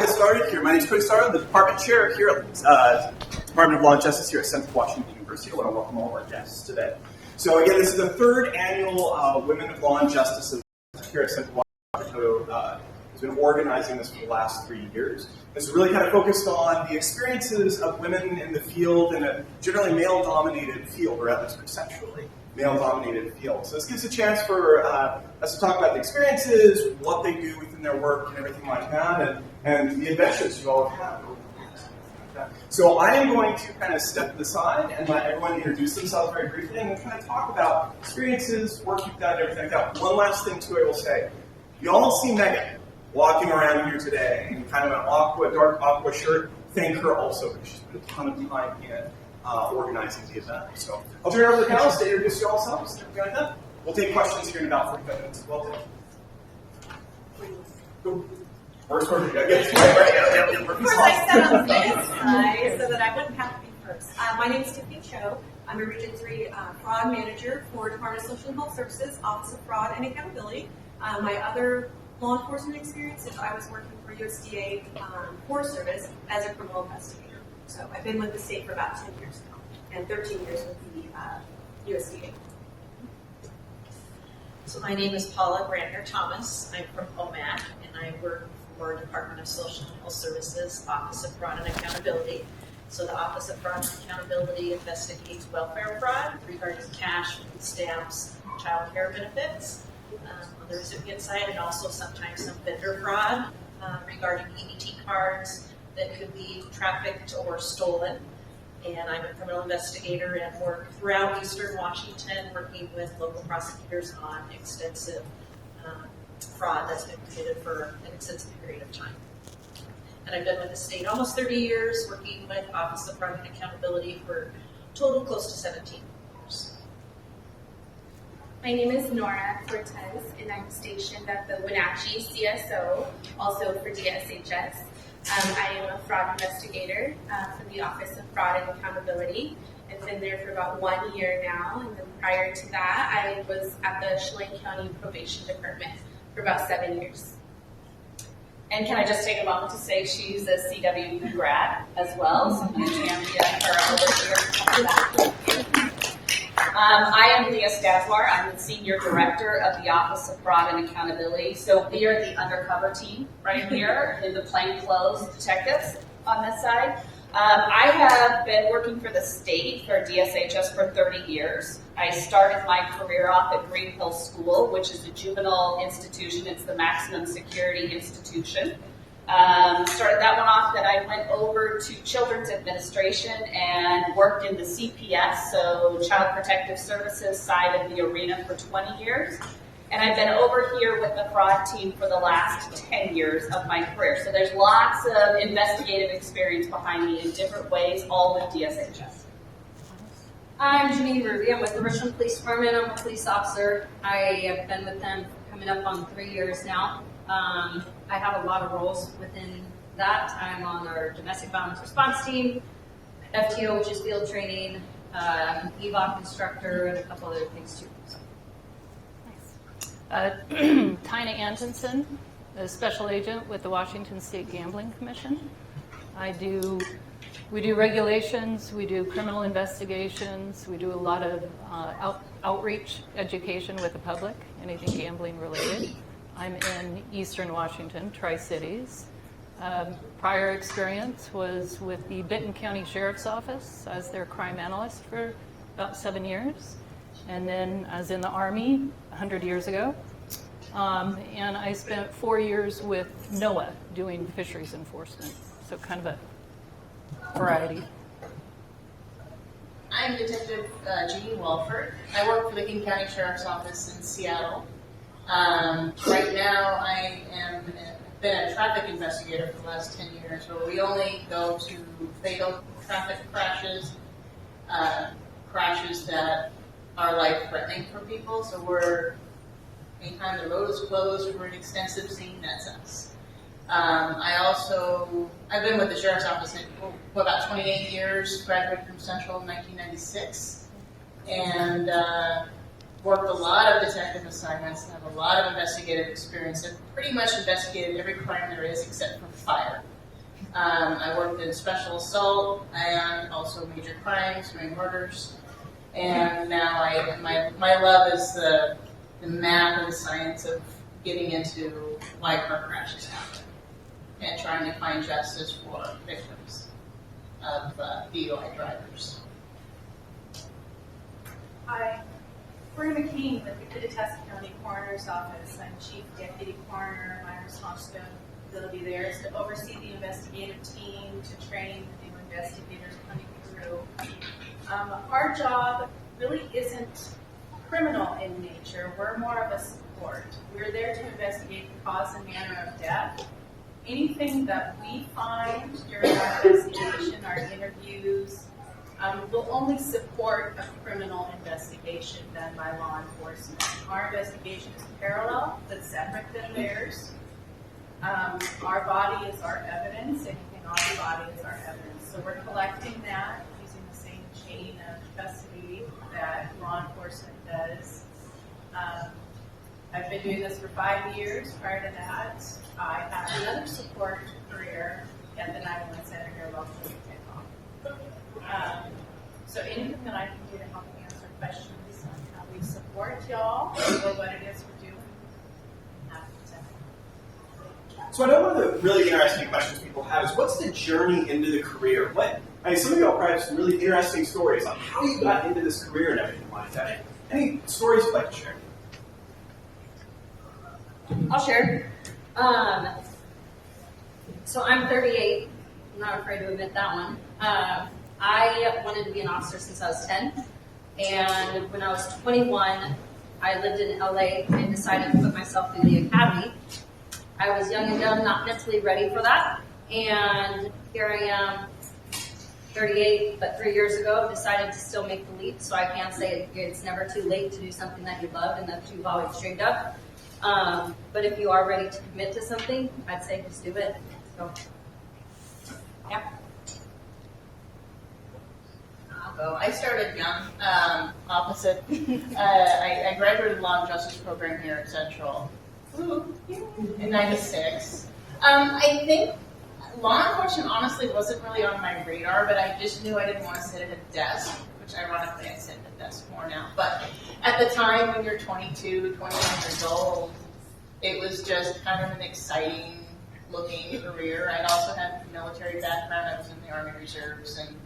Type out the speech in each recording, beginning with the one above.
we'll get started here. My name is Craig Starr, the department chair here at Department of Law and Justice here at Central Washington University. I want to welcome all of our guests today. So again, this is the third annual Women of Law and Justice here at Central Washington. Has been organizing this for the last 3 years. It's really kind of focused on the experiences of women in the field in a generally male-dominated field, or at least conceptually male-dominated field. So this gives a chance for us to talk about the experiences, what they do within their work, and everything like that, and the adventures you all have had. So I am going to kind of step to the side and let everyone introduce themselves very briefly and then kind of talk about experiences, work you've done, everything like that. One last thing, too, I will say. You all see Megan walking around here today in kind of an dark aqua shirt. Thank her also, because she's put a ton of time in organizing the event. So I'll turn it over to the panelists to introduce you all selves. Like that. We'll take questions here in about 45 minutes as well. Where's Courtney? Of course, I sat on this side so that I wouldn't have to be first. My name is Tiffany Cho. I'm a Region 3 Fraud Manager for Department of Social and Health Services, Office of Fraud and Accountability. My other law enforcement experience is I was working for USDA Forest Service as a criminal investigator. So I've been with the state for about 10 years now, and 13 years with the USDA. So my name is Paula Brandner-Thomas. I'm from OMAC, and I work for Department of Social and Health Services, Office of Fraud and Accountability. So the Office of Fraud and Accountability investigates welfare fraud regarding cash, food stamps, child care benefits on the recipient side, and also sometimes some vendor fraud regarding EBT cards that could be trafficked or stolen. And I'm a criminal investigator and work throughout Eastern Washington, working with local prosecutors on extensive fraud that's been committed for an extensive period of time. And I've been with the state almost 30 years, working with Office of Fraud and Accountability for total close to 17 years. My name is Nora Cortez, and I'm stationed at the Wenatchee CSO, also for DSHS. I am a fraud investigator for the Office of Fraud and Accountability. I've been there for about 1 year now, and then prior to that, I was at the Chelan County Probation Department for about 7 years. And can I just take a moment to say she's a CWU grad as well, so you champion her over here. I am Leah Stazwar. I'm the Senior Director of the Office of Fraud and Accountability. So we are the undercover team right here in the plainclothes detectives on this side. I have been working for the state for DSHS for 30 years. I started my career off at Green Hill School, which is a juvenile institution. It's the maximum security institution. Started that one off, then I went over to Children's Administration and worked in the CPS, so Child Protective Services side of the arena for 20 years. And I've been over here with the fraud team for the last 10 years of my career. So there's lots of investigative experience behind me in different ways, all with DSHS. I'm Janine Ruby. I'm with the Richmond Police Department. I'm a police officer. I have been with them coming up on 3 years now. I have a lot of roles within that. I'm on our domestic violence response team, FTO, which is field training, EVOC instructor, and a couple other things too. So. Tyna Antonson, a special agent with the Washington State Gambling Commission. We do regulations, we do criminal investigations, we do a lot of outreach education with the public, anything gambling related. I'm in Eastern Washington, Tri-Cities. Prior experience was with the Benton County Sheriff's Office as their crime analyst for about 7 years. And then I was in the Army 100 years ago. And I spent 4 years with NOAA doing fisheries enforcement. So kind of a variety. I'm Detective Jeannie Walford. I work for the King County Sheriff's Office in Seattle. Right now I am been a traffic investigator for the last 10 years, where we only go to fatal traffic crashes, crashes that are life-threatening for people. So anytime the road is closed, we're an extensive scene, that's us. I've been with the Sheriff's Office for about 28 years, graduated from Central in 1996, and worked a lot of detective assignments, have a lot of investigative experience. I've pretty much investigated every crime there is except for fire. I worked in special assault and also major crimes, doing murders. And now my love is the math and the science of getting into why car crashes happen and trying to find justice for victims of DUI drivers. Hi, Cory McKean with the Kittitas County Coroner's Office. I'm Chief Deputy Coroner. My responsibility there is to oversee the investigative team, to train the new investigators coming through. Our job really isn't criminal in nature. We're more of a support. We're there to investigate the cause and manner of death. Anything that we find during our investigation, our interviews, will only support a criminal investigation done by law enforcement. Our investigation is parallel, but separate than theirs. Our body is our evidence. Anything on the body is our evidence. So we're collecting that using the same chain of custody that law enforcement does. I've been doing this for 5 years. Prior to that, I had another support career at the 911 Center here locally in Takeoff. So anything that I can do to help answer questions on how we support y'all or what it is we're doing, I'm happy to. So I know one of the really interesting questions people have is, what's the journey into the career? Some of y'all probably have some really interesting stories on how you got into this career and everything like that. Any stories you'd like to share? I'll share. So I'm 38. I'm not afraid to admit that one. I wanted to be an officer since I was 10. And when I was 21, I lived in LA and decided to put myself through the academy. I was young and dumb, not mentally ready for that. And here I am, 38, but 3 years ago, decided to still make the leap. So I can say it's never too late to do something that you love and that you've always dreamed of. But if you are ready to commit to something, I'd say just do it. So, yeah. I'll go. I started young, opposite. I graduated law and justice program here at Central in '96. I think law enforcement honestly wasn't really on my radar, but I just knew I didn't want to sit at a desk, which ironically I sit at a desk more now. But at the time when you're 22, 21 years old, it was just kind of an exciting looking career. I'd also had a military background. I was in the Army Reserves and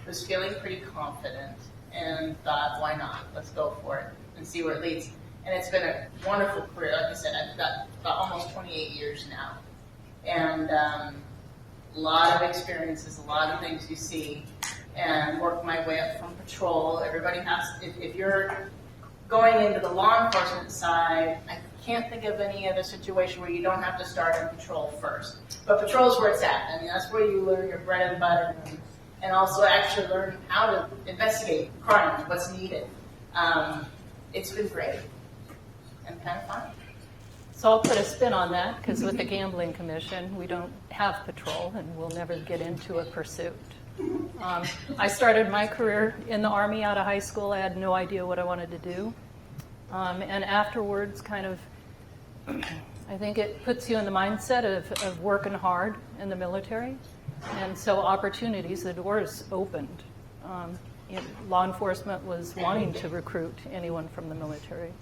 was feeling pretty confident and thought, why not? Let's go for it and see where it leads. And it's been a wonderful career. Like I said, I've got about almost 28 years now. And a lot of experiences, a lot of things you see, and work my way up from patrol. Everybody has, if you're going into the law enforcement side, I can't think of any other situation where you don't have to start in patrol first. But patrol is where it's at. I mean, that's where you learn your bread and butter and also actually learn how to investigate crimes, what's needed. It's been great and kind of fun. So I'll put a spin on that, because with the Gambling Commission, we don't have patrol and we'll never get into a pursuit. I started my career in the Army out of high school. I had no idea what I wanted to do. And afterwards, kind of, I think it puts you in the mindset of working hard in the military. And so opportunities, the doors opened. Law enforcement was wanting to recruit anyone from the military.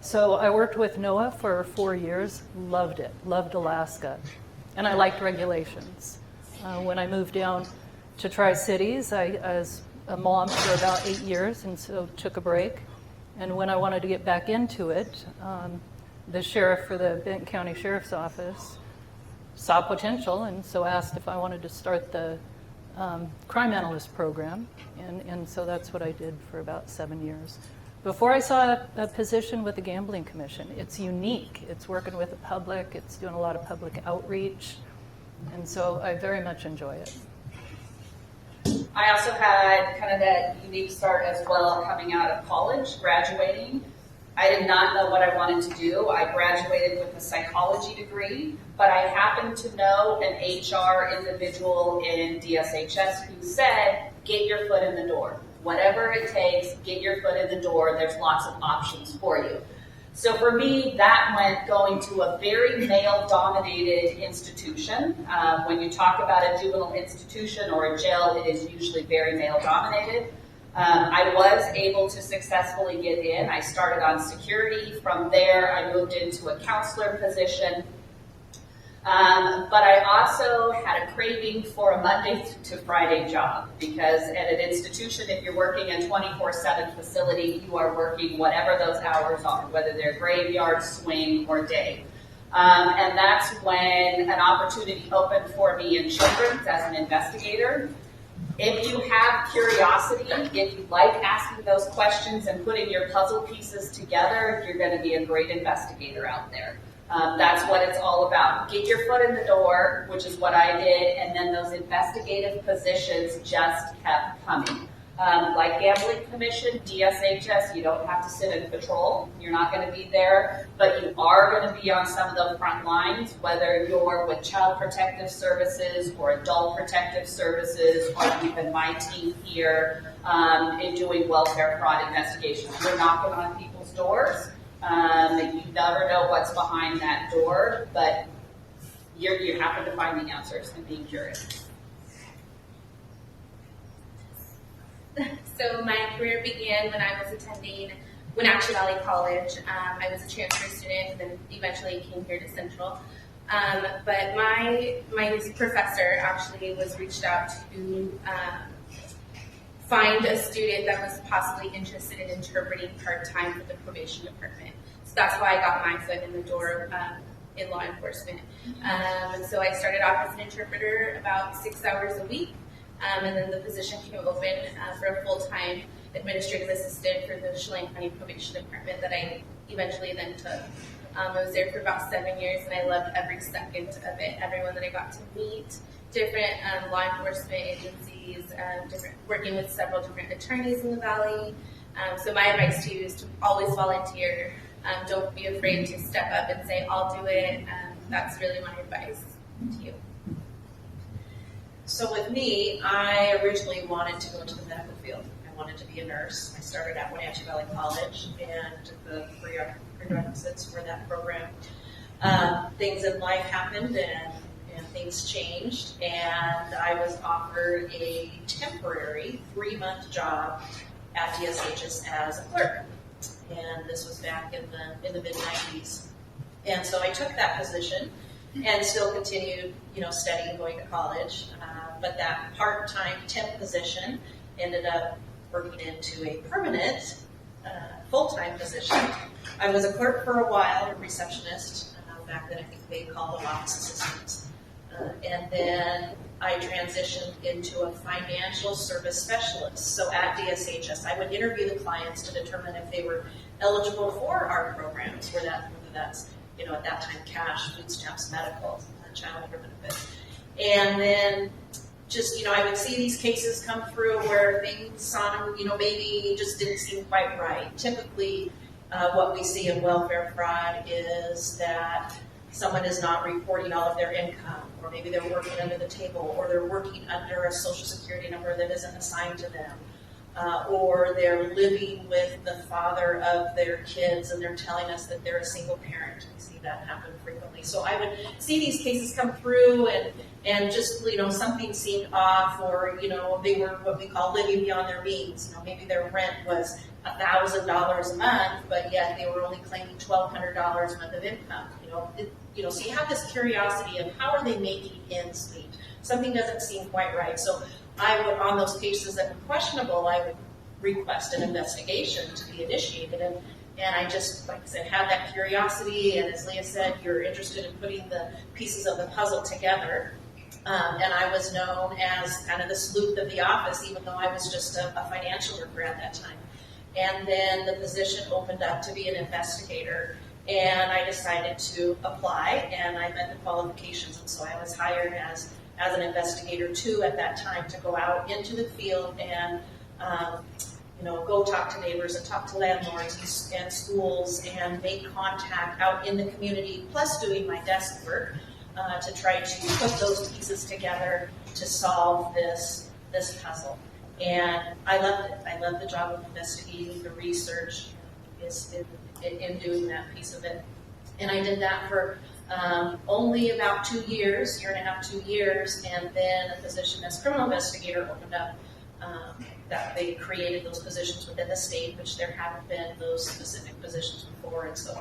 So I worked with NOAA for 4 years, loved it, loved Alaska, and I liked regulations. When I moved down to Tri-Cities, I was a mom for about 8 years, and so took a break. And when I wanted to get back into it, the sheriff for the Benton County Sheriff's Office saw potential, and so asked if I wanted to start the crime analyst program, and so that's what I did for about 7 years. Before I saw a position with the Gambling Commission, it's unique. It's working with the public. It's doing a lot of public outreach. And so I very much enjoy it. I also had kind of that unique start as well coming out of college, graduating. I did not know what I wanted to do. I graduated with a psychology degree, but I happened to know an HR individual in DSHS who said, get your foot in the door. Whatever it takes, get your foot in the door. There's lots of options for you. So for me, that meant going to a very male-dominated institution. When you talk about a juvenile institution or a jail, it is usually very male-dominated. I was able to successfully get in. I started on security. From there, I moved into a counselor position. But I also had a craving for a Monday to Friday job, because at an institution, if you're working a 24/7 facility, you are working whatever those hours are, whether they're graveyard, swing, or day. And that's when an opportunity opened for me in children's as an investigator. If you have curiosity, if you like asking those questions and putting your puzzle pieces together, you're going to be a great investigator out there. That's what it's all about. Get your foot in the door, which is what I did, and then those investigative positions just kept coming. Like Gambling Commission, DSHS, you don't have to sit in patrol. You're not going to be there, but you are going to be on some of the front lines, whether you're with Child Protective Services or Adult Protective Services, or even my team here in doing welfare fraud investigations. We're knocking on people's doors. You never know what's behind that door, but you happen to find the answers and being curious. So my career began when I was attending Wenatchee Valley College. I was a transfer student and then eventually came here to Central. But my professor actually was reached out to find a student that was possibly interested in interpreting part-time for the probation department. So that's why I got my foot in the door in law enforcement. So I started off as an interpreter about 6 hours a week. And then the position came open for a full-time administrative assistant for the Chelan County Probation Department that I eventually then took. I was there for about 7 years, and I loved every second of it. Everyone that I got to meet, different law enforcement agencies, working with several different attorneys in the Valley. So my advice to you is to always volunteer. Don't be afraid to step up and say, I'll do it. That's really my advice to you. So with me, I originally wanted to go into the medical field. I wanted to be a nurse. I started at Wenatchee Valley College and took the prerequisites for that program. Things in life happened and things changed, and I was offered a temporary 3-month job at DSHS as a clerk. And this was back in the mid-90s. And so I took that position and still continued, studying, going to college. But that part-time temp position ended up working into a permanent full-time position. I was a clerk for a while, a receptionist. Back then I think they called them office assistants. And then I transitioned into a financial service specialist. So at DSHS, I would interview the clients to determine if they were eligible for our programs, whether that's at that time, cash, food stamps, medical, child care benefits. And then just, I would see these cases come through where things on them, maybe just didn't seem quite right. Typically, what we see in welfare fraud is that someone is not reporting all of their income, or maybe they're working under the table, or they're working under a social security number that isn't assigned to them. Or they're living with the father of their kids and they're telling us that they're a single parent. We see that happen frequently. So I would see these cases come through and just, something seemed off, or, they were what we call living beyond their means. Maybe their rent was $1,000 a month, but yet they were only claiming $1,200 a month of income. So you have this curiosity of how are they making ends meet? Something doesn't seem quite right. So I would, on those cases that were questionable, I would request an investigation to be initiated. And I just, like I said, had that curiosity. And as Leah said, you're interested in putting the pieces of the puzzle together. And I was known as kind of the sleuth of the office, even though I was just a financial worker at that time. And then the position opened up to be an investigator. And I decided to apply, and I met the qualifications. And so I was hired as an investigator too at that time to go out into the field and go talk to neighbors and talk to landlords and schools and make contact out in the community, plus doing my desk work to try to put those pieces together to solve this puzzle. And I loved it. I loved the job of investigating. The research in doing that piece of it. And I did that for only about 2 years, year and a half, 2 years, and then a position as criminal investigator opened up. That they created those positions within the state, which there haven't been those specific positions before, and so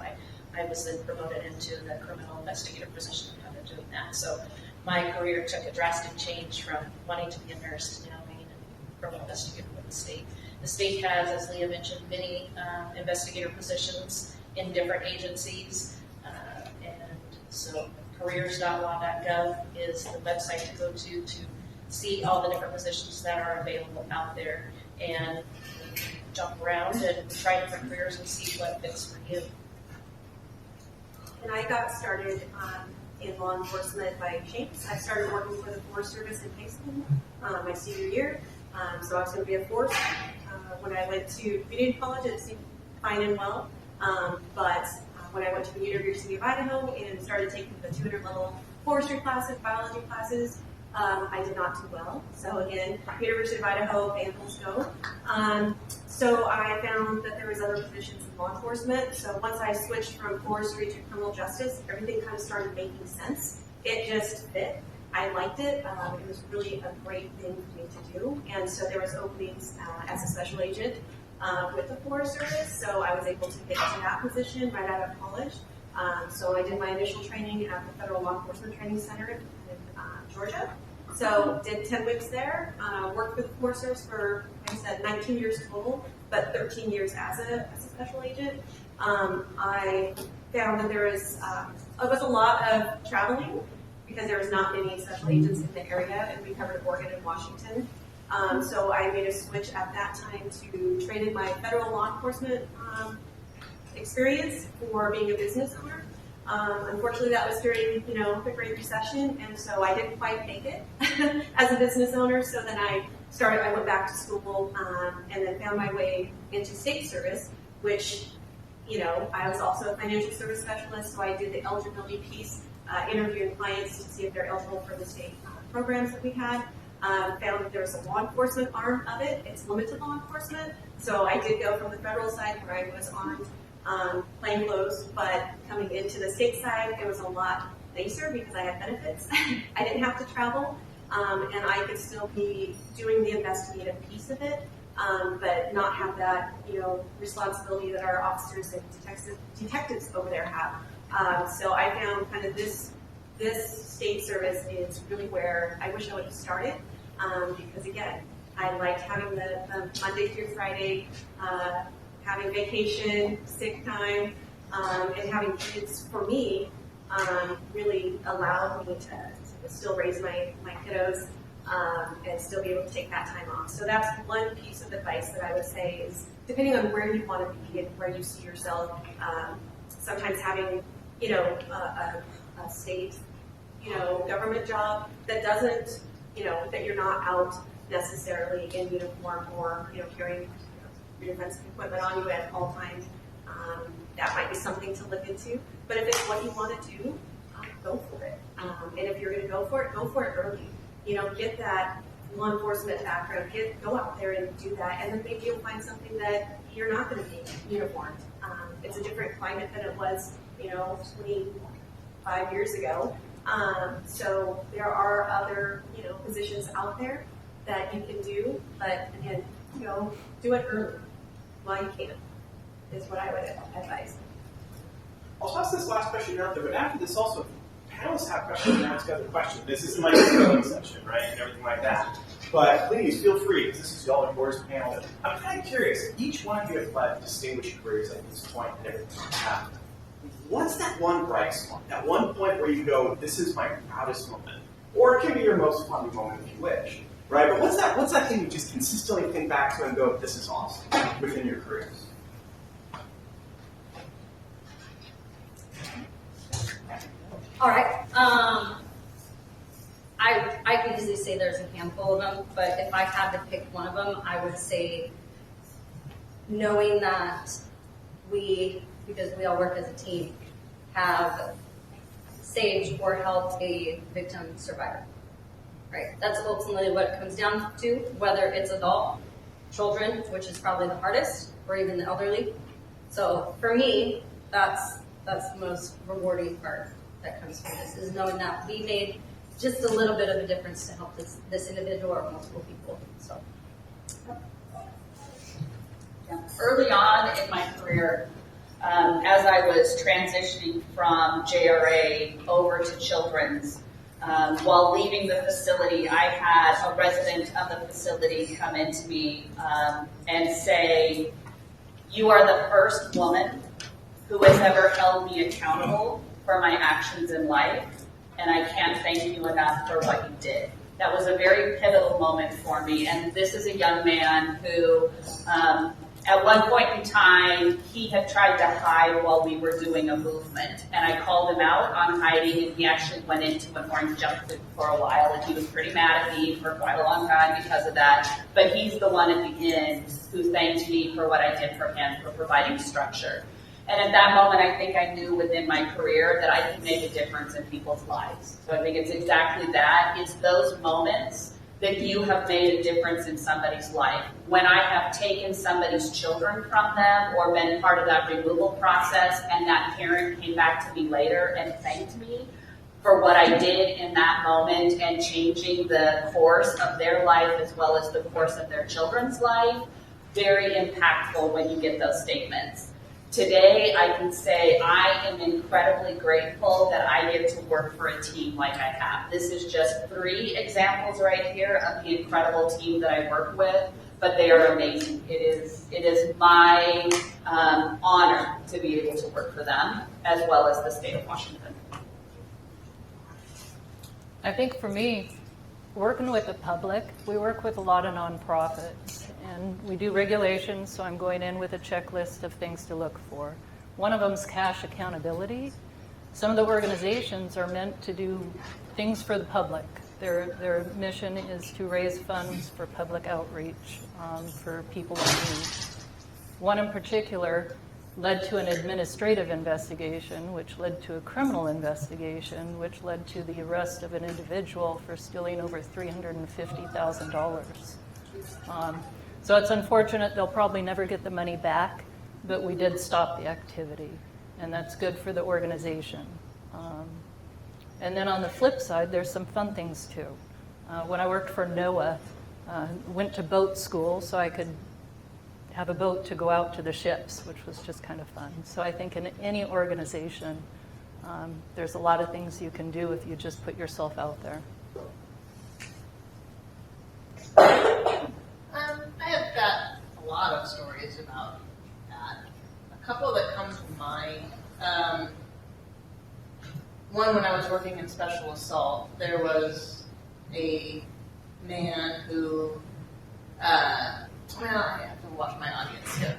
I was then promoted into the criminal investigator position and kind of doing that. So my career took a drastic change from wanting to be a nurse to now being a criminal investigator with the state. The state has, as Leah mentioned, many investigator positions in different agencies, and so careers.law.gov is the website to go to see all the different positions that are available out there and jump around and try different careers and see what fits for you. And I got started in law enforcement by chance. I started working for the Forest Service in high school my senior year. So I was going to be a force. When I went to community college, it seemed fine and well. But when I went to the University of Idaho and started taking the 200-level forestry classes, biology classes, I did not do well. So again, University of Idaho, Vandals go. So I found that there was other positions in law enforcement. So once I switched from forestry to criminal justice, everything kind of started making sense. It just fit. I liked it. It was really a great thing for me to do. And so there was openings as a special agent with the Forest Service. So I was able to get to that position right out of college. So I did my initial training at the Federal Law Enforcement Training Center in Georgia. So did 10 weeks there, worked with the Forest Service for, like I said, 19 years total, but 13 years as a special agent. I found that there was a lot of traveling because there was not many special agents in the area, and we covered Oregon and Washington. So I made a switch at that time to trade in my federal law enforcement experience for being a business owner. Unfortunately, that was during, the Great Recession, and so I didn't quite make it as a business owner. So then I went back to school, and then found my way into state service, which, I was also a financial service specialist, so I did the eligibility piece, interviewing clients to see if they're eligible for the state programs that we had. Found that there was a law enforcement arm of it. It's limited law enforcement, so I did go from the federal side where I was on plain clothes, but coming into the state side, it was a lot nicer because I had benefits. I didn't have to travel, and I could still be doing the investigative piece of it, but not have that, responsibility that our officers and detectives over there have. So I found kind of this state service is really where I wish I would have started, because again, I liked having the Monday through Friday, having vacation, sick time, and having kids for me really allowed me to still raise my kiddos and still be able to take that time off. So that's one piece of advice that I would say is, depending on where you want to be and where you see yourself, sometimes having, a state, government job that doesn't, that you're not out necessarily in uniform or, carrying your defensive equipment on you at all times. That might be something to look into. But if it's what you want to do, go for it. And if you're going to go for it early. Get that law enforcement background. Go out there and do that, and then maybe you'll find something that you're not going to be uniformed. It's a different climate than it was, 25 years ago. So there are other, positions out there that you can do, but again, do it early while you can, is what I would advise. I'll toss this last question out there, but after this also, panelists have questions and ask other questions. This is my Q&A session, right, and everything like that. But please feel free, because this is y'all and yours panel. I'm kind of curious, each one of you have led distinguished careers at this point and everything like that. What's that one bright spot, that one point where you go, this is my proudest moment? Or it can be your most fun moment if you wish, right? But what's that thing you just consistently think back to and go, this is awesome within your careers? All right. I can easily say there's a handful of them, but if I had to pick one of them, I would say knowing that because we all work as a team, have saved or helped a victim survivor. Right? That's ultimately what it comes down to, whether it's adult, children, which is probably the hardest, or even the elderly. So for me, that's the most rewarding part that comes from this, is knowing that we made just a little bit of a difference to help this individual or multiple people. So. Early on in my career, as I was transitioning from JRA over to Children's, while leaving the facility, I had a resident of the facility come into me and say, "You are the first woman who has ever held me accountable for my actions in life, and I can't thank you enough for what you did." That was a very pivotal moment for me, and this is a young man who, at one point in time, he had tried to hide while we were doing a movement, and I called him out on hiding, and he actually went into an orange jumpsuit for a while, and he was pretty mad at me for quite a long time because of that, but he's the one at the end who thanked me for what I did for him, for providing structure. And at that moment, I think I knew within my career that I could make a difference in people's lives. So I think it's exactly that. It's those moments that you have made a difference in somebody's life. When I have taken somebody's children from them or been part of that removal process, and that parent came back to me later and thanked me for what I did in that moment and changing the course of their life as well as the course of their children's life, very impactful when you get those statements. Today, I can say I am incredibly grateful that I get to work for a team like I have. This is just 3 examples right here of the incredible team that I work with, but they are amazing. It is my honor to be able to work for them as well as the state of Washington. I think for me, working with the public, we work with a lot of nonprofits, and we do regulations, so I'm going in with a checklist of things to look for. One of them is cash accountability. Some of the organizations are meant to do things for the public. Their mission is to raise funds for public outreach for people in need. One in particular led to an administrative investigation, which led to a criminal investigation, which led to the arrest of an individual for stealing over $350,000. So it's unfortunate they'll probably never get the money back, but we did stop the activity, and that's good for the organization. And then on the flip side, there's some fun things too. When I worked for NOAA, went to boat school so I could have a boat to go out to the ships, which was just kind of fun. So I think in any organization, there's a lot of things you can do if you just put yourself out there. I have got a lot of stories about that. A couple that come to mind. One, when I was working in special assault, there was a man who, I have to watch my audience here.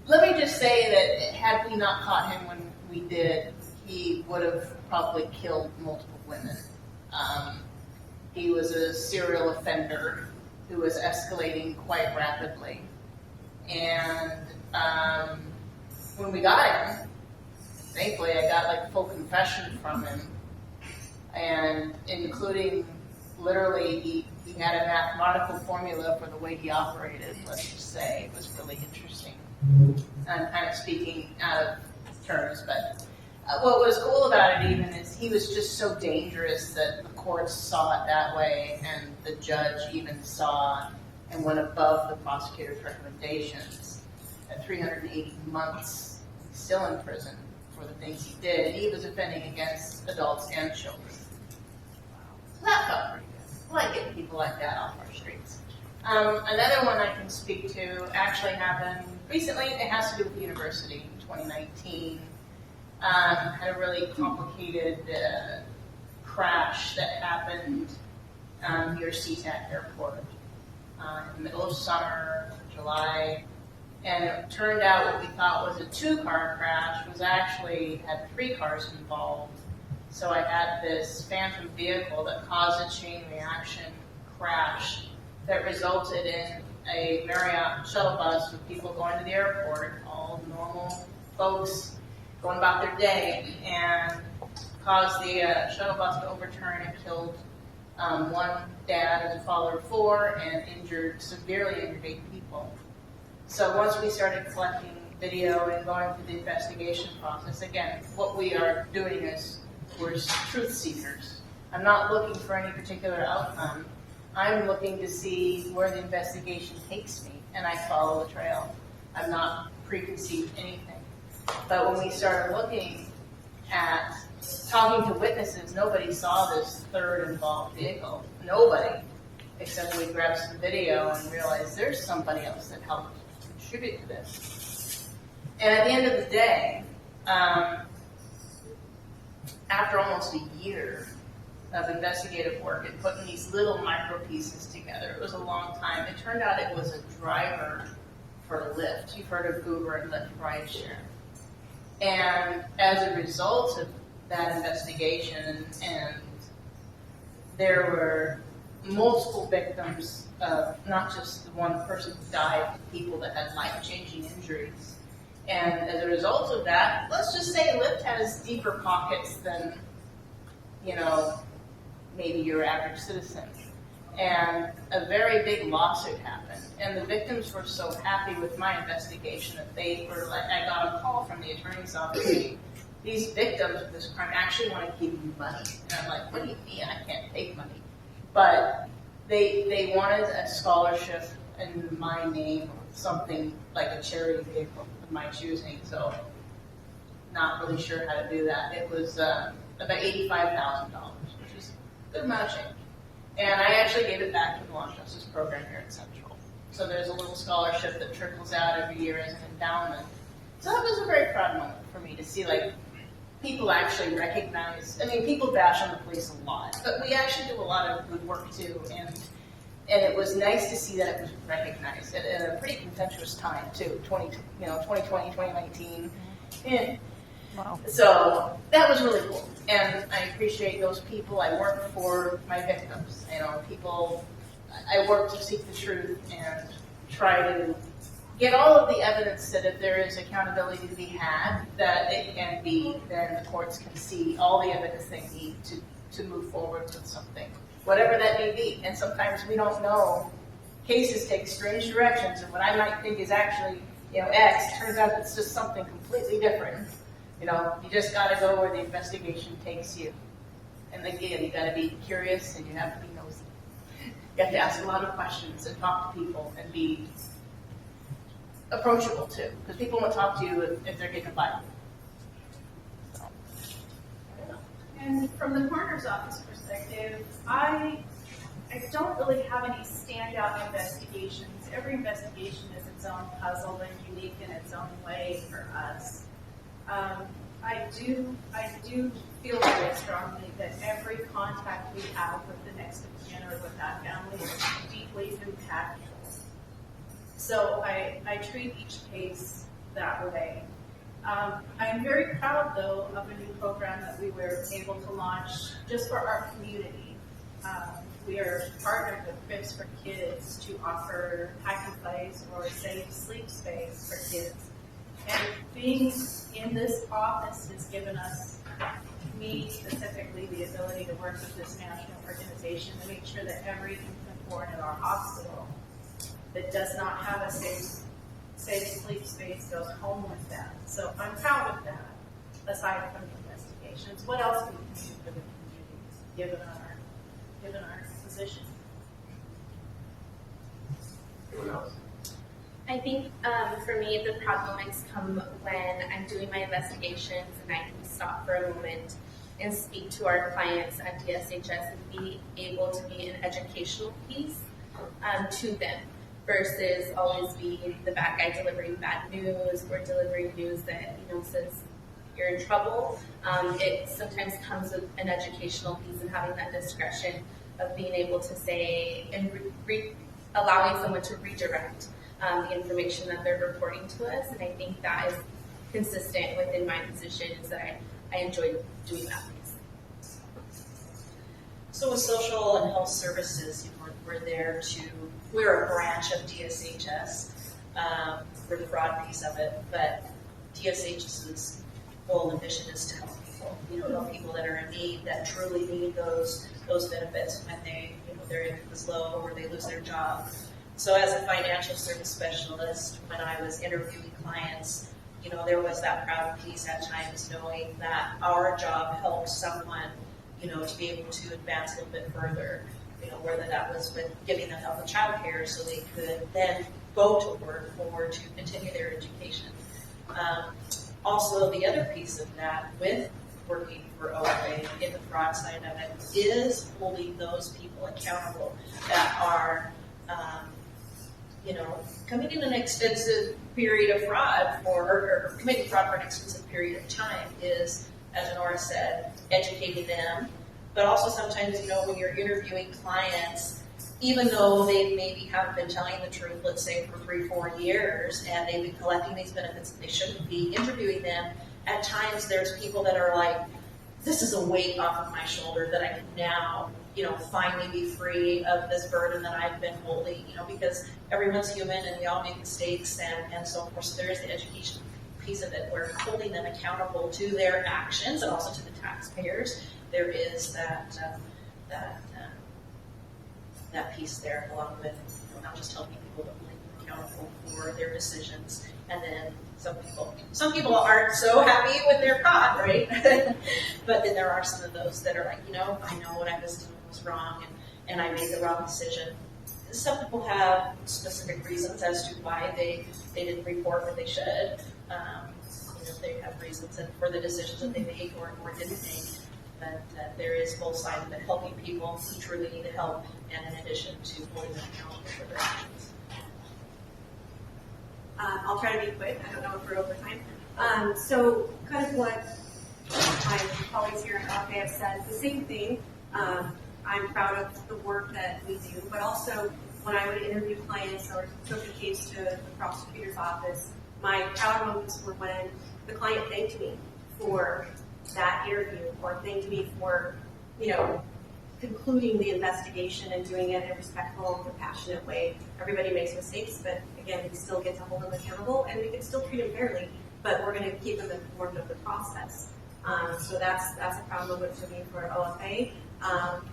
Let me just say that had we not caught him when we did, he would have probably killed multiple women. He was a serial offender who was escalating quite rapidly. And when we got him, thankfully I got like full confession from him, and including literally he had a mathematical formula for the way he operated, let's just say. It was really interesting. I'm kind of speaking out of terms, but what was cool about it even is he was just so dangerous that the courts saw it that way, and the judge even saw and went above the prosecutor's recommendations. At 380 months, he's still in prison for the things he did, and he was offending against adults and children. So that felt pretty good. I like getting people like that off our streets. Another one I can speak to actually happened recently. It has to do with the university in 2019. Had a really complicated crash that happened near SeaTac Airport in the middle of summer, July. And it turned out what we thought was a 2-car crash was actually had 3 cars involved. So I had this phantom vehicle that caused a chain reaction crash that resulted in a Marriott shuttle bus with people going to the airport, all normal folks going about their day, and caused the shuttle bus to overturn and killed one dad as a father of 4 and severely injured 8 people. So once we started collecting video and going through the investigation process, again, what we are doing is we're truth seekers. I'm not looking for any particular outcome. I'm looking to see where the investigation takes me, and I follow the trail. I'm not preconceived anything. But when we started looking at talking to witnesses, nobody saw this third involved vehicle. Nobody, except we grabbed some video and realized there's somebody else that helped contribute to this. And at the end of the day, after almost a year of investigative work and putting these little micro pieces together, it was a long time. It turned out it was a driver for Lyft. You've heard of Uber and Lyft rideshare. And as a result of that investigation, and there were multiple victims of not just the one person who died, but people that had life-changing injuries. And as a result of that, let's just say Lyft has deeper pockets than, maybe your average citizen. And a very big lawsuit happened. And the victims were so happy with my investigation that they were like, I got a call from the attorney's office saying, these victims of this crime actually want to give you money. And I'm like, what do you mean? I can't take money. But they wanted a scholarship in my name, or something like a charity vehicle of my choosing. So not really sure how to do that. It was about $85,000, which is a good amount of change. And I actually gave it back to the Law Justice Program here at Central. So there's a little scholarship that trickles out every year as an endowment. So that was a very proud moment for me to see, people actually recognize. I mean, people bash on the police a lot, but we actually do a lot of good work too. And it was nice to see that it was recognized at a pretty contentious time too, 2020, 2019. And Wow. so that was really cool. And I appreciate those people. I work for my victims. I work to seek the truth and try to get all of the evidence that if there is accountability to be had, that it can be, then the courts can see all the evidence they need to move forward with something, whatever that may be. And sometimes we don't know. Cases take strange directions, and what I might think is actually, X, turns out it's just something completely different. You just got to go where the investigation takes you. And again, you got to be curious and you have to be nosy. You have to ask a lot of questions and talk to people and be approachable too, because people won't talk to you if they're getting a bite. So, I don't know. And from the coroner's office perspective, I don't really have any standout investigations. Every investigation is its own puzzle and unique in its own way for us. I do feel very strongly that every contact we have with the next of kin or with that family is deeply impactful. So I treat each case that way. I'm very proud, though, of a new program that we were able to launch just for our community. We are partnered with Cribs for Kids to offer hack and plays or safe sleep space for kids. And being in this office has given us, me specifically, the ability to work with this national organization to make sure that every infant born in our hospital that does not have a safe sleep space goes home with them. So I'm proud of that, aside from the investigations. What else can we do for the community, given our position? Anyone else? I think for me, the proud moments come when I'm doing my investigations and I can stop for a moment and speak to our clients at DSHS and be able to be an educational piece to them versus always being the bad guy delivering bad news or delivering news that, says you're in trouble. It sometimes comes with an educational piece and having that discretion of being able to say and allowing someone to redirect the information that they're reporting to us, and I think that is consistent within my position, is that I enjoy doing that piece. So with social and health services, we're a branch of DSHS for the fraud piece of it, but DSHS's goal and mission is to help people, help people that are in need, that truly need those benefits when their income is low or they lose their job. So as a financial service specialist, when I was interviewing clients, there was that proud piece at times knowing that our job helped someone, to be able to advance a little bit further, whether that was with giving them help with childcare so they could then go to work or to continue their education. Also, the other piece of that with working for OFA in the fraud side of it is holding those people accountable that are, committing an extensive period of fraud or committing fraud for an extensive period of time is, as Nora said, educating them. But also sometimes, when you're interviewing clients, even though they maybe haven't been telling the truth, let's say for 3-4 years, and they've been collecting these benefits that they shouldn't be, interviewing them, at times there's people that are like, this is a weight off of my shoulder that I can now, finally be free of this burden that I've been holding, because everyone's human and we all make mistakes and so forth. So there is the education piece of it. We're holding them accountable to their actions and also to the taxpayers. There is that piece there, along with not just helping people, but holding them accountable for their decisions. And then some people aren't so happy with their fraud, right? But then there are some of those that are like, I know what I was doing was wrong, and I made the wrong decision. Some people have specific reasons as to why they didn't report what they should. They have reasons for the decisions that they made or didn't make. But there is both sides of it, helping people who truly need help, and in addition to holding them accountable for their actions. I'll try to be quick. I don't know if we're over time. So kind of what my colleagues here at OFA have said, the same thing. I'm proud of the work that we do, but also when I would interview clients or took a case to the prosecutor's office, my proud moments were when the client thanked me for that interview or thanked me for, concluding the investigation and doing it in a respectful, compassionate way. Everybody makes mistakes, but again, we still get to hold them accountable and we can still treat them fairly, but we're going to keep them informed of the process. So that's a proud moment for me for OFA.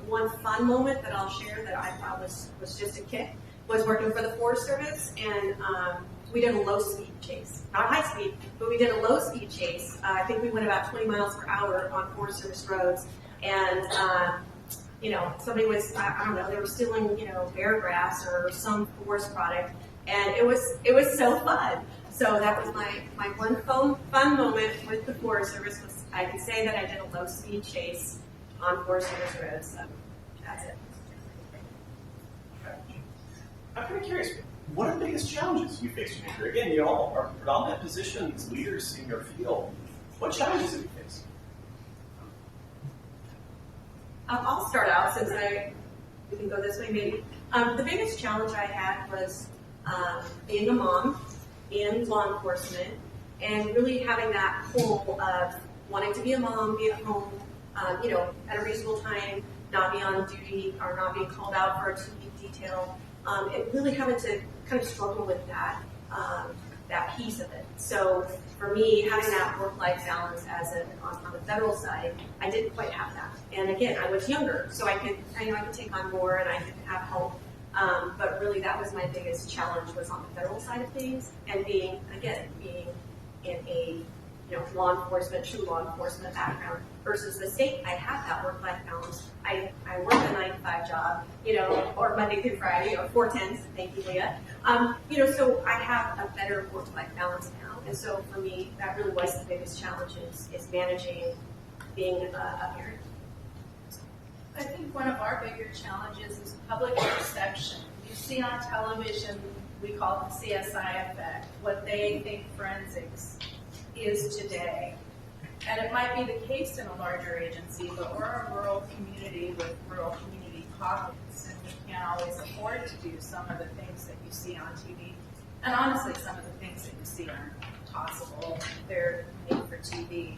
One fun moment that I'll share that I thought was just a kick was working for the Forest Service, and we did a low-speed chase. Not high speed, but we did a low-speed chase. I think we went about 20 miles per hour on Forest Service roads, and somebody was, I don't know, they were stealing, bear grass or some forest product, and it was so fun. So that was my one fun moment with the Forest Service was I can say that I did a low-speed chase on Forest Service roads. So that's it. I'm kind of curious, what are the biggest challenges you face in your career? Again, you all are predominant positions, leaders in your field. What challenges have you faced? I'll start out since we can go this way maybe. The biggest challenge I had was being a mom in law enforcement and really having that pull of wanting to be a mom, be at home, at a reasonable time, not be on duty or not being called out for a 2-week detail, and really having to kind of struggle with that piece of it. So for me, having that work-life balance on the federal side, I didn't quite have that. And again, I was younger, so I could take on more and I could have help. But really, that was my biggest challenge was on the federal side of things, and being in a law enforcement, true law enforcement background versus the state. I have that work-life balance. I work a 9-to-5 job, or Monday through Friday, or 4/10s. Thank you, Leah. So I have a better work-life balance now, and so for me, that really was the biggest challenge is managing being a parent. I think one of our bigger challenges is public perception. You see on television, we call it the CSI effect, what they think forensics is today. And it might be the case in a larger agency, but we're a rural community with rural community pockets, and we can't always afford to do some of the things that you see on TV. And honestly, some of the things that you see aren't possible. They're made for TV.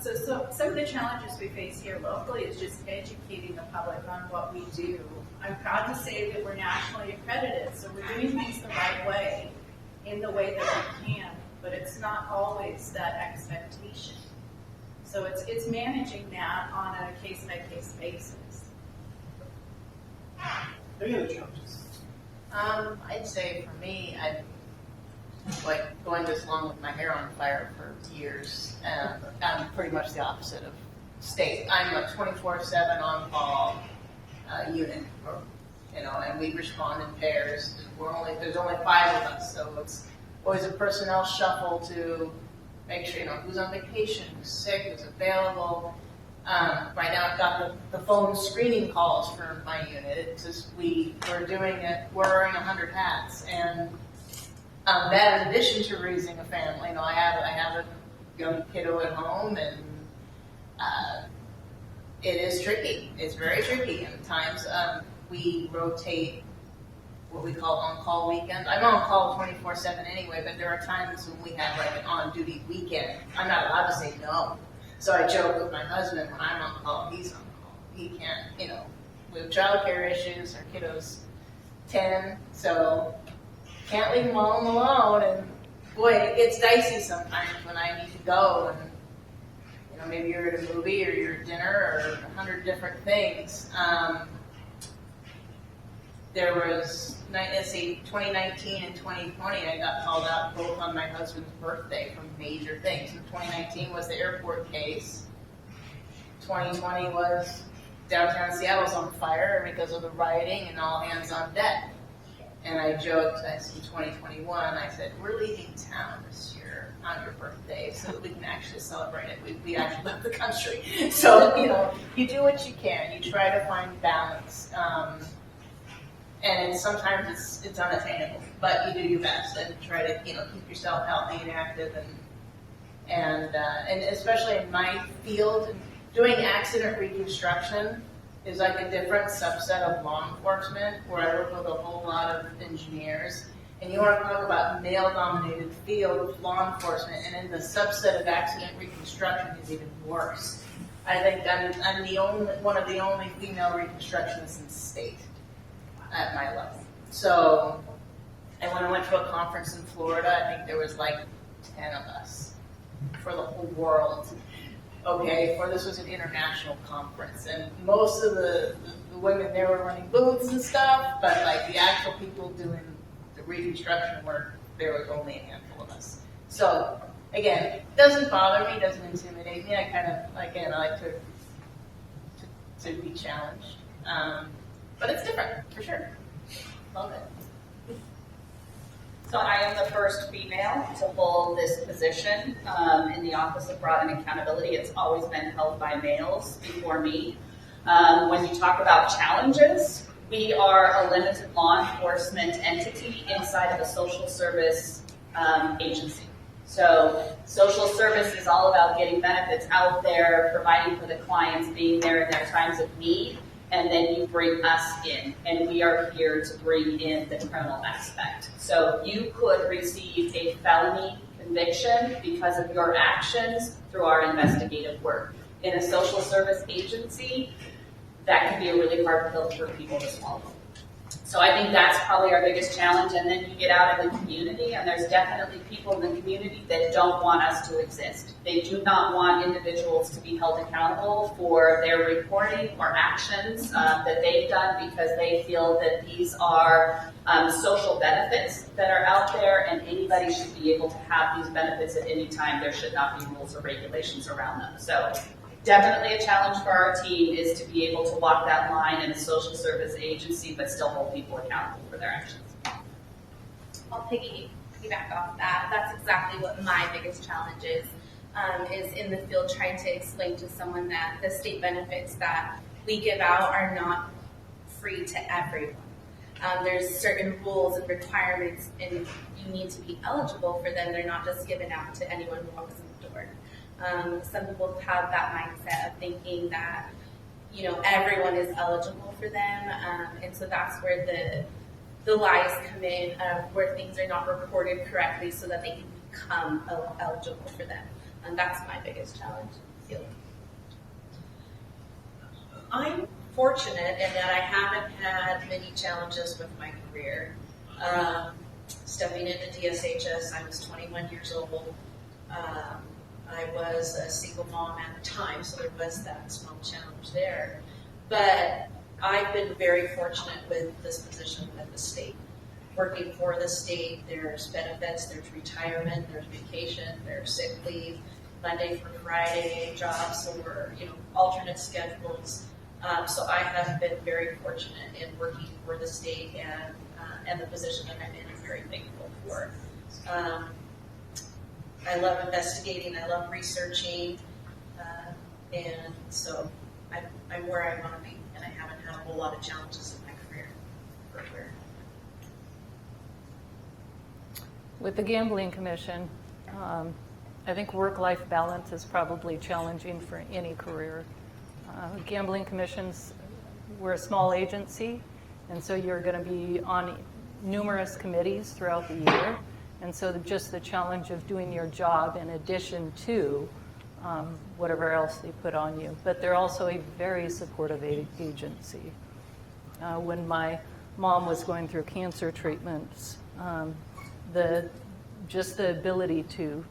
So some of the challenges we face here locally is just educating the public on what we do. I'm proud to say that we're nationally accredited, so we're doing things the right way, in the way that we can, but it's not always that expectation. So it's managing that on a case-by-case basis. Any other challenges? I'd say for me, I've like going this long with my hair on fire for years, and I'm pretty much the opposite of state. I'm a 24/7 on-call unit, and we respond in pairs. There's only 5 of us, so it's always a personnel shuffle to make sure who's on vacation, who's sick, who's available. Right now, I've got the phone screening calls for my unit. It's just we're doing it. We're wearing 100 hats, and that in addition to raising a family, I have a young kiddo at home, and it is tricky. It's very tricky, and at times we rotate what we call on-call weekend. I'm on call 24/7 anyway, but there are times when we have like an on-duty weekend. I'm not allowed to say no. So I joke with my husband, when I'm on call, he's on call. He can't, we have childcare issues. Our kiddo's 10, so can't leave him all alone. And boy, it gets dicey sometimes when I need to go. And maybe you're at a movie or you're at dinner or 100 different things. There was, 2019 and 2020, I got called out both on my husband's birthday for major things. And 2019 was the airport case. 2020 was downtown Seattle's on fire because of the rioting and all hands on deck. And I joked, in 2021, I said, we're leaving town this year on your birthday so that we can actually celebrate it. We actually love the country. So, you do what you can. You try to find balance. And sometimes it's unattainable, but you do your best and try to keep yourself healthy and active, and especially in my field, doing accident reconstruction is like a different subset of law enforcement, where I work with a whole lot of engineers. And you want to talk about male-dominated field, law enforcement, and in the subset of accident reconstruction is even worse. I think I'm one of the only female reconstructionists in the state at my level. So, and when I went to a conference in Florida, I think there was like 10 of us for the whole world. Okay, this was an international conference, and most of the women there were running booths and stuff, but like the actual people doing the reconstruction work, there was only a handful of us. So, again, it doesn't bother me, doesn't intimidate me. I like to be challenged. But it's different, for sure. Love it. So I am the first female to hold this position in the Office of Fraud and Accountability. It's always been held by males before me. When you talk about challenges, we are a limited law enforcement entity inside of a social service agency. So social service is all about getting benefits out there, providing for the clients, being there in their times of need. And then you bring us in, and we are here to bring in the criminal aspect. So you could receive a felony conviction because of your actions through our investigative work. In a social service agency, that can be a really hard pill for people to swallow. So I think that's probably our biggest challenge. And then you get out in the community, and there's definitely people in the community that don't want us to exist. They do not want individuals to be held accountable for their reporting or actions that they've done, because they feel that these are social benefits that are out there, and anybody should be able to have these benefits at any time. There should not be rules or regulations around them. So definitely a challenge for our team is to be able to walk that line in a social service agency, but still hold people accountable for their actions. I'll piggyback off that. That's exactly what my biggest challenge is in the field, trying to explain to someone that the state benefits that we give out are not free to everyone. There's certain rules and requirements, and you need to be eligible for them. They're not just given out to anyone who walks in the door. Some people have that mindset of thinking that, everyone is eligible for them, and so that's where the lies come in, where things are not reported correctly so that they can become eligible for them. And that's my biggest challenge. I'm fortunate in that I haven't had many challenges with my career. Stepping into DSHS, I was 21 years old. I was a single mom at the time, so there was that small challenge there. But I've been very fortunate with this position with the state. working for the state, there's benefits, there's retirement, there's vacation, there's sick leave, Monday through Friday jobs, so we're, alternate schedules. So I have been very fortunate in working for the state and the position that I'm in. I'm very thankful for. I love investigating, I love researching, and so I'm where I want to be, and I haven't had a whole lot of challenges in my career. For sure. With the Gambling Commission, I think work-life balance is probably challenging for any career. Gambling commissions, we're a small agency, and so you're going to be on numerous committees throughout the year. And so just the challenge of doing your job in addition to whatever else they put on you. But they're also a very supportive agency. When my mom was going through cancer treatments, the ability to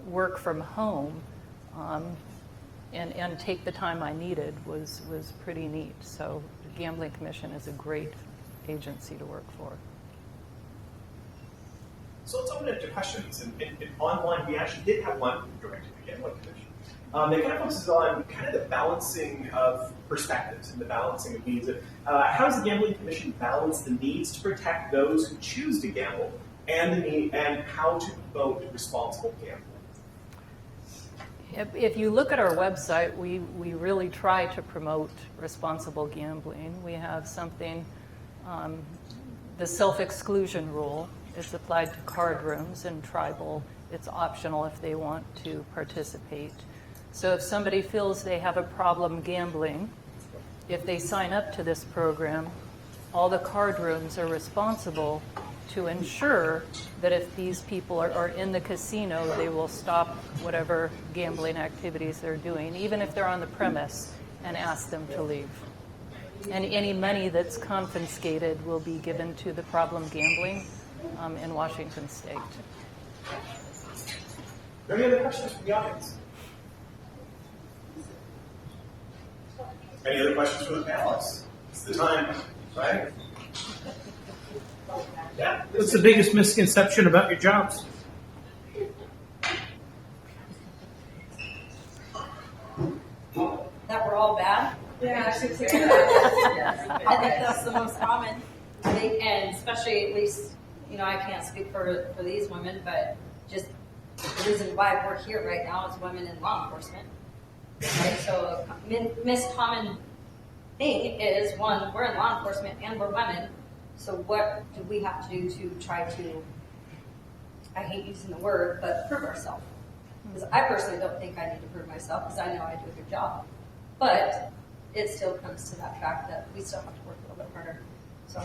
work from home and take the time I needed was pretty neat. So the Gambling Commission is a great agency to work for. So let's open it to questions. And online, we actually did have one directed to the Gambling Commission. It kind of focuses on kind of the balancing of perspectives and the balancing of needs. How does the Gambling Commission balance the needs to protect those who choose to gamble and how to promote responsible gambling? If you look at our website, we really try to promote responsible gambling. We have something, the self-exclusion rule. It's applied to card rooms and tribal. It's optional if they want to participate. So if somebody feels they have a problem gambling, if they sign up to this program, all the card rooms are responsible to ensure that if these people are in the casino, they will stop whatever gambling activities they're doing, even if they're on the premise, and ask them to leave. And any money that's confiscated will be given to the problem gambling in Washington State. Are there any other questions from the audience? Any other questions from the panelists? It's the time, right? Yeah. What's the biggest misconception about your jobs? That we're all bad. Yeah, I should say I think that's the most common. I think, and especially at least, I can't speak for these women, but just the reason why we're here right now is women in law enforcement. Right? So a common thing is, one, we're in law enforcement and we're women. So what do we have to do to try to, I hate using the word, but prove ourselves? Because I personally don't think I need to prove myself because I know I do a good job. But it still comes to that fact that we still have to work a little bit harder. So.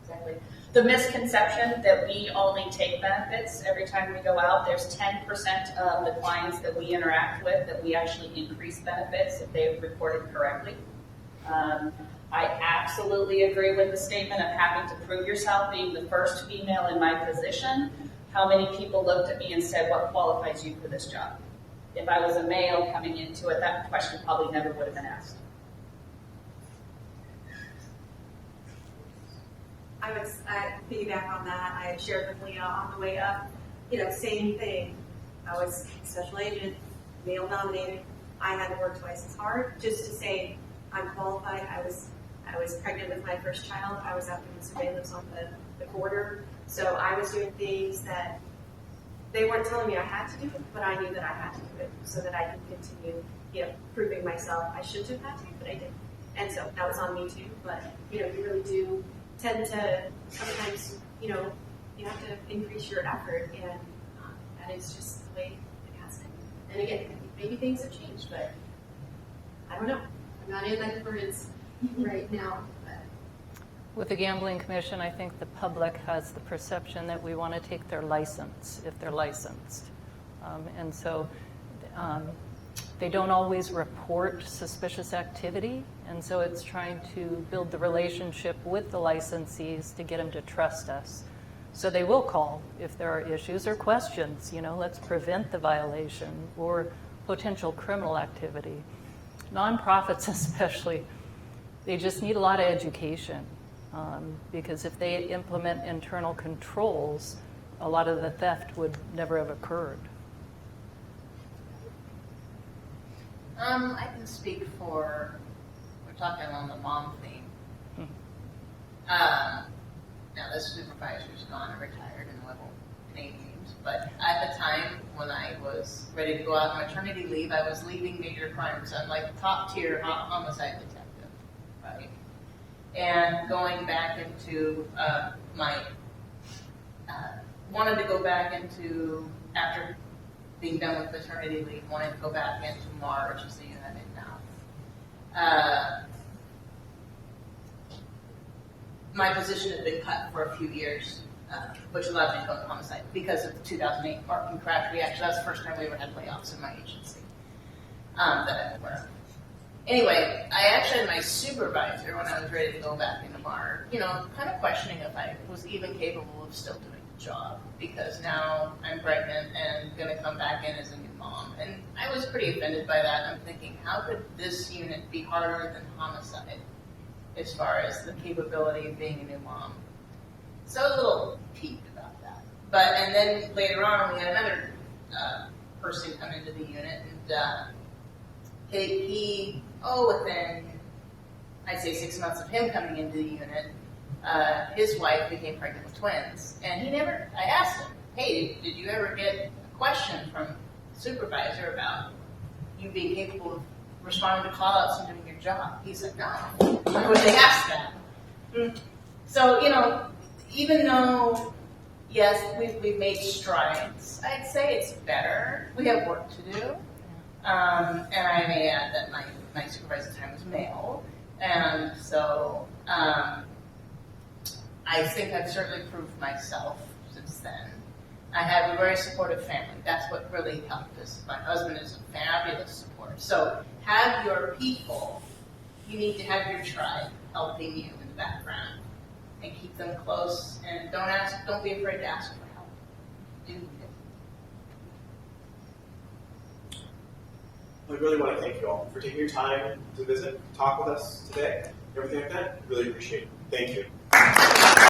Exactly. The misconception that we only take benefits every time we go out, there's 10% of the clients that we interact with that we actually increase benefits if they've reported correctly. I absolutely agree with the statement of having to prove yourself, being the first female in my position. How many people looked at me and said, what qualifies you for this job? If I was a male coming into it, that question probably never would have been asked. I would piggyback on that. I shared with Leah on the way up, same thing. I was special agent, male nominated. I had to work twice as hard just to say I'm qualified. I was pregnant with my first child. I was out doing surveillance on the border. So I was doing things that they weren't telling me I had to do, but I knew that I had to do it so that I could continue, proving myself. I shouldn't have had to, but I did. And so that was on me too. But, you really do tend to sometimes, you have to increase your effort, and that is just the way it has been. And again, maybe things have changed, but I don't know. I'm not in that governance right now. But. With the Gambling Commission, I think the public has the perception that we want to take their license if they're licensed. And so they don't always report suspicious activity. And so it's trying to build the relationship with the licensees to get them to trust us. So they will call if there are issues or questions, let's prevent the violation or potential criminal activity. Nonprofits especially, they just need a lot of education. Because if they implement internal controls, a lot of the theft would never have occurred. I can speak for, we're talking on the mom theme. Now this supervisor's gone and retired and I won't name names, but at the time when I was ready to go out on maternity leave, I was leaving major crimes. I'm like top tier homicide detective, right? And going back into wanted to go back into, after being done with maternity leave, wanted to go back into MAR, which is the unit I'm in now. My position had been cut for a few years, which allowed me to go into homicide because of the 2008 parking crash reaction. That was the first time we ever had layoffs in my agency that I'm aware of. Anyway, I actually had my supervisor when I was ready to go back into MAR, kind of questioning if I was even capable of still doing the job because now I'm pregnant and going to come back in as a new mom. And I was pretty offended by that. I'm thinking, how could this unit be harder than homicide as far as the capability of being a new mom? So I was a little peeved about that. And then later on, we had another person come into the unit, and within, I'd say 6 months of him coming into the unit, his wife became pregnant with twins. And I asked him, hey, did you ever get a question from the supervisor about you being capable of responding to call-outs and doing your job? He said, no. Why would they ask that? So, even though, yes, we've made strides, I'd say it's better. We have work to do. And I may add that my supervisor at the time was male. And so I think I've certainly proved myself since then. I have a very supportive family. That's what really helped us. My husband is a fabulous support. So have your people, you need to have your tribe helping you in the background and keep them close, and don't be afraid to ask for help. Do it. I really want to thank you all for taking your time to visit, talk with us today, everything like that. Really appreciate it. Thank you.